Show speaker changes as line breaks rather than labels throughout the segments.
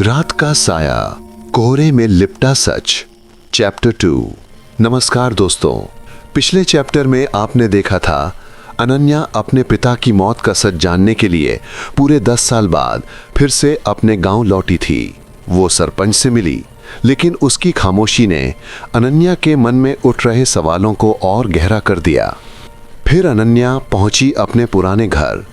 रात का साया, कोहरे में लिपटा सच, चैप्टर 2। नमस्कार दोस्तों, पिछले चैप्टर में आपने देखा था अनन्या अपने पिता की मौत का सच जानने के लिए पूरे 10 साल बाद फिर से अपने गांव लौटी थी। वो सरपंच से मिली, लेकिन उसकी खामोशी ने अनन्या के मन में उठ रहे सवालों को और गहरा कर दिया। फिर अनन्या पहुंची अपने पुराने घर,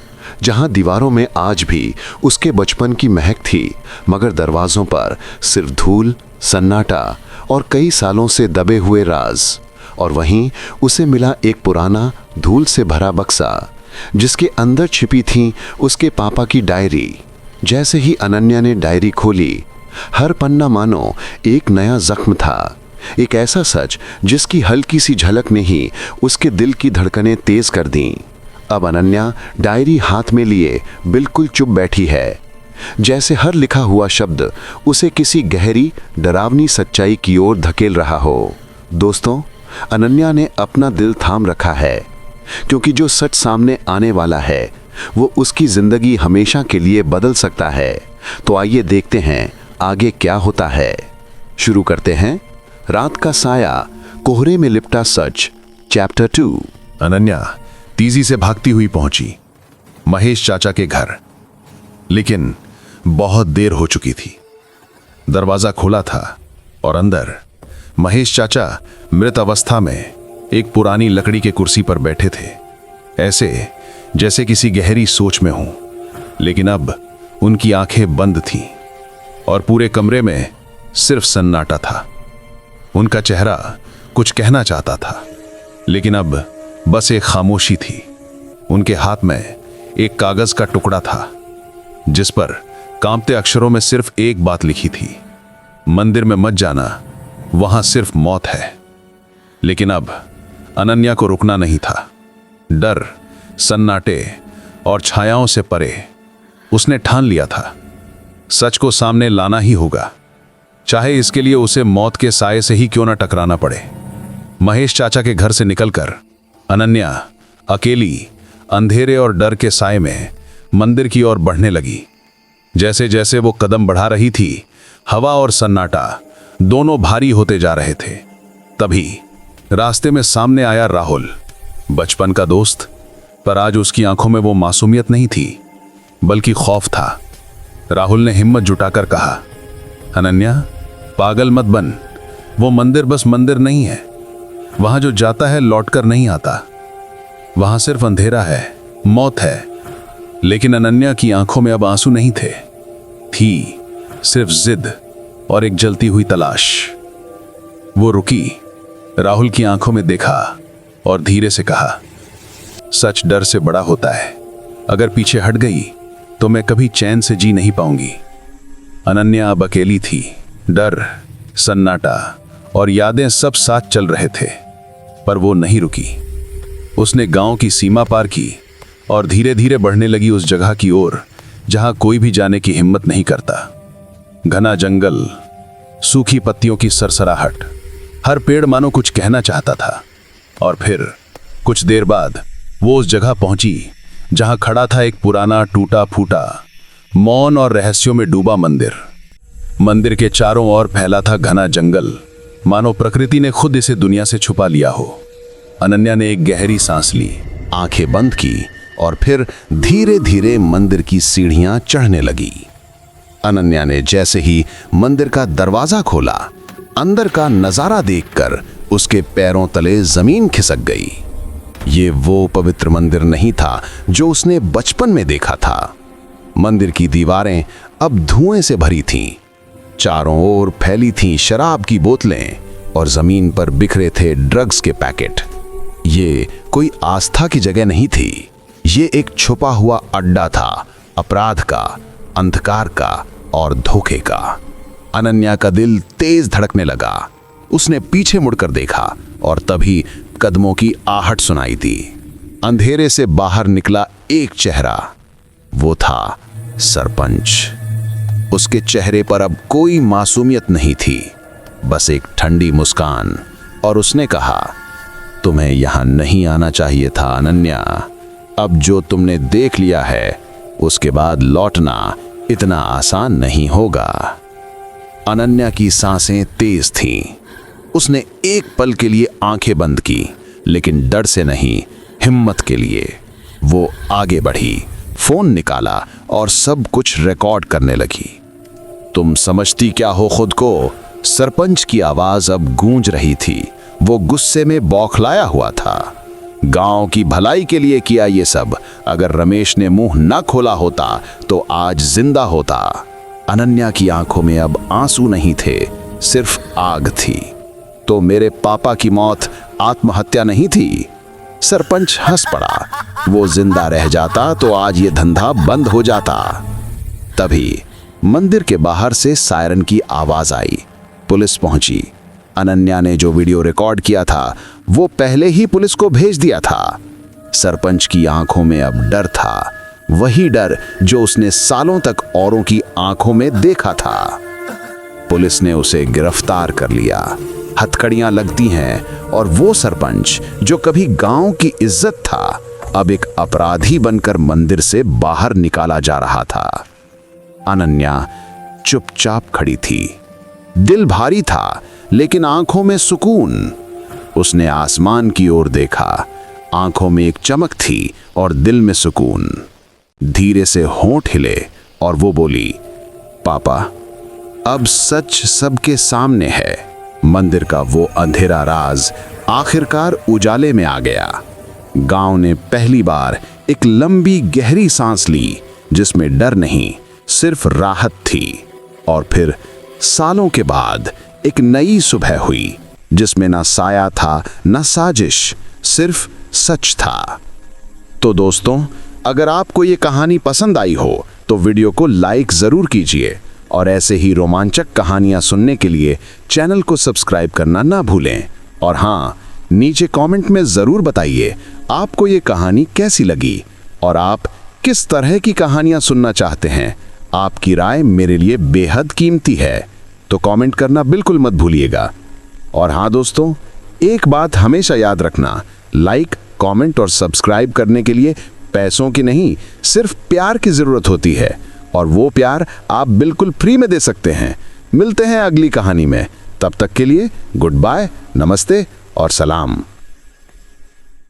जहां दीवारों में आज भी उसके बचपन की महक थी, मगर दरवाजों पर सिर्फ धूल, सन्नाटा और कई सालों से दबे हुए राज। और वहीं उसे मिला एक पुराना धूल से भरा बक्सा, जिसके अंदर छिपी थी उसके पापा की डायरी। जैसे ही अनन्या ने डायरी खोली, हर पन्ना मानो एक नया जख्म था, एक ऐसा सच जिसकी हल्की सी झलक ने ही उसके दिल की धड़कनें तेज कर दीं। अब अनन्या डायरी हाथ में लिए बिल्कुल चुप बैठी है, जैसे हर लिखा हुआ शब्द उसे किसी गहरी डरावनी सच्चाई की ओर धकेल रहा हो। दोस्तों, अनन्या ने अपना दिल थाम रखा है, क्योंकि जो सच सामने आने वाला है वो उसकी जिंदगी हमेशा के लिए बदल सकता है। तो आइए देखते हैं आगे क्या होता है। शुरू करते हैं रात का साया, कोहरे में लिपटा सच, चैप्टर 2।
अनन्या तेजी से भागती हुई पहुंची महेश चाचा के घर, लेकिन बहुत देर हो चुकी थी। दरवाजा खुला था और अंदर महेश चाचा मृत अवस्था में एक पुरानी लकड़ी के कुर्सी पर बैठे थे, ऐसे जैसे किसी गहरी सोच में हों। लेकिन अब उनकी आंखें बंद थीं और पूरे कमरे में सिर्फ सन्नाटा था। उनका चेहरा कुछ कहना चाहता था, लेकिन अब बस एक खामोशी थी। उनके हाथ में एक कागज का टुकड़ा था, जिस पर कांपते अक्षरों में सिर्फ एक बात लिखी थी, मंदिर में मत जाना, वहां सिर्फ मौत है। लेकिन अब अनन्या को रुकना नहीं था। डर, सन्नाटे और छायाओं से परे उसने ठान लिया था, सच को सामने लाना ही होगा, चाहे इसके लिए उसे मौत के साए से ही क्यों ना टकराना पड़े। महेश चाचा के घर से निकलकर अनन्या अकेली अंधेरे और डर के साए में मंदिर की ओर बढ़ने लगी। जैसे जैसे वो कदम बढ़ा रही थी, हवा और सन्नाटा दोनों भारी होते जा रहे थे। तभी रास्ते में सामने आया राहुल, बचपन का दोस्त, पर आज उसकी आंखों में वो मासूमियत नहीं थी, बल्कि खौफ था। राहुल ने हिम्मत जुटाकर कहा, अनन्या पागल मत बन, वो मंदिर बस मंदिर नहीं है। वहां जो जाता है लौटकर नहीं आता, वहां सिर्फ अंधेरा है, मौत है। लेकिन अनन्या की आंखों में अब आंसू नहीं थे, थी सिर्फ जिद और एक जलती हुई तलाश। वो रुकी, राहुल की आंखों में देखा और धीरे से कहा, सच डर से बड़ा होता है, अगर पीछे हट गई तो मैं कभी चैन से जी नहीं पाऊंगी। अनन्या अब अकेली थी। डर, सन्नाटा और यादें सब साथ चल रहे थे, पर वो नहीं रुकी। उसने गांव की सीमा पार की और धीरे धीरे बढ़ने लगी उस जगह की ओर जहां कोई भी जाने की हिम्मत नहीं करता। घना जंगल, सूखी पत्तियों की सरसराहट, हर पेड़ मानो कुछ कहना चाहता था। और फिर कुछ देर बाद वो उस जगह पहुंची जहां खड़ा था एक पुराना टूटा फूटा, मौन और रहस्यों में डूबा मंदिर। मंदिर के चारों ओर फैला था घना जंगल, मानो प्रकृति ने खुद इसे दुनिया से छुपा लिया हो। अनन्या ने एक गहरी सांस ली,
आंखें बंद की और फिर धीरे धीरे मंदिर की सीढ़ियां चढ़ने लगी। अनन्या ने जैसे ही मंदिर का दरवाजा खोला, अंदर का नजारा देखकर उसके पैरों तले जमीन खिसक गई। ये वो पवित्र मंदिर नहीं था जो उसने बचपन में देखा था। मंदिर की दीवारें अब धुएं से भरी थीं, चारों ओर फैली थीं शराब की बोतलें और जमीन पर बिखरे थे ड्रग्स के पैकेट। ये कोई आस्था की जगह नहीं थी, ये एक छुपा हुआ अड्डा था, अपराध का, अंधकार का और धोखे का। अनन्या का दिल तेज धड़कने लगा। उसने पीछे मुड़कर देखा और तभी कदमों की आहट सुनाई दी। अंधेरे से बाहर निकला एक चेहरा, वो था सरपंच। उसके चेहरे पर अब कोई मासूमियत नहीं थी, बस एक ठंडी मुस्कान। और उसने कहा, तुम्हें यहां नहीं आना चाहिए था अनन्या। अब जो तुमने देख लिया है, उसके बाद लौटना
इतना आसान नहीं होगा। अनन्या की सांसें तेज थीं। उसने एक पल के लिए आंखें बंद की, लेकिन डर से नहीं, हिम्मत के लिए। वो आगे बढ़ी, फोन निकाला और सब कुछ रिकॉर्ड करने लगी। तुम समझती क्या हो खुद को? सरपंच की आवाज अब गूंज रही थी। वो गुस्से में बौखलाया हुआ था। गांव की भलाई के लिए किया ये सब। अगर रमेश ने मुंह न खोला होता तो आज जिंदा होता। अनन्या की आंखों में अब आंसू नहीं थे, सिर्फ आग थी। तो मेरे पापा की मौत आत्महत्या नहीं थी? सरपंच हंस पड़ा। वो जिंदा रह जाता तो आज ये धंधा बंद हो जाता। तभी मंदिर के बाहर से सायरन की आवाज आई। पुलिस पहुंची। अनन्या ने जो वीडियो रिकॉर्ड किया था वो पहले ही पुलिस को भेज दिया था। सरपंच की आंखों में अब डर था, वही डर जो उसने सालों तक औरों की आंखों में देखा था। पुलिस ने उसे गिरफ्तार कर लिया। हथकड़ियां लगती हैं और वो सरपंच जो कभी गांव की इज्जत था, अब एक अपराधी बनकर मंदिर से बाहर निकाला जा रहा था। अनन्या चुपचाप खड़ी थी। दिल भारी था, लेकिन आंखों में सुकून। उसने आसमान की ओर देखा। आंखों में एक चमक थी और दिल में सुकून। धीरे से होंठ हिले और वो बोली, पापा, अब सच सबके सामने है। मंदिर का वो अंधेरा राज आखिरकार उजाले में आ गया। गांव ने पहली बार एक लंबी गहरी सांस ली, जिसमें डर नहीं, सिर्फ राहत थी। और फिर सालों के बाद एक नई सुबह हुई, जिसमें ना साया था ना साजिश, सिर्फ सच था। तो दोस्तों, अगर आपको ये कहानी पसंद आई हो तो वीडियो को लाइक जरूर कीजिए और ऐसे ही रोमांचक कहानियां सुनने के लिए चैनल को सब्सक्राइब करना ना भूलें। और हाँ, नीचे कमेंट में जरूर बताइए आपको ये कहानी कैसी लगी और आप किस तरह की कहानियां सुनना चाहते हैं। आपकी राय मेरे लिए बेहद कीमती है, तो कमेंट करना बिल्कुल मत भूलिएगा। और हाँ दोस्तों, एक बात हमेशा याद रखना, लाइक, कमेंट और सब्सक्राइब करने के लिए पैसों की नहीं, सिर्फ प्यार की जरूरत होती है, और वो प्यार आप बिल्कुल फ्री में दे सकते हैं। मिलते हैं अगली कहानी में। तब तक के लिए गुड बाय, नमस्ते और सलाम।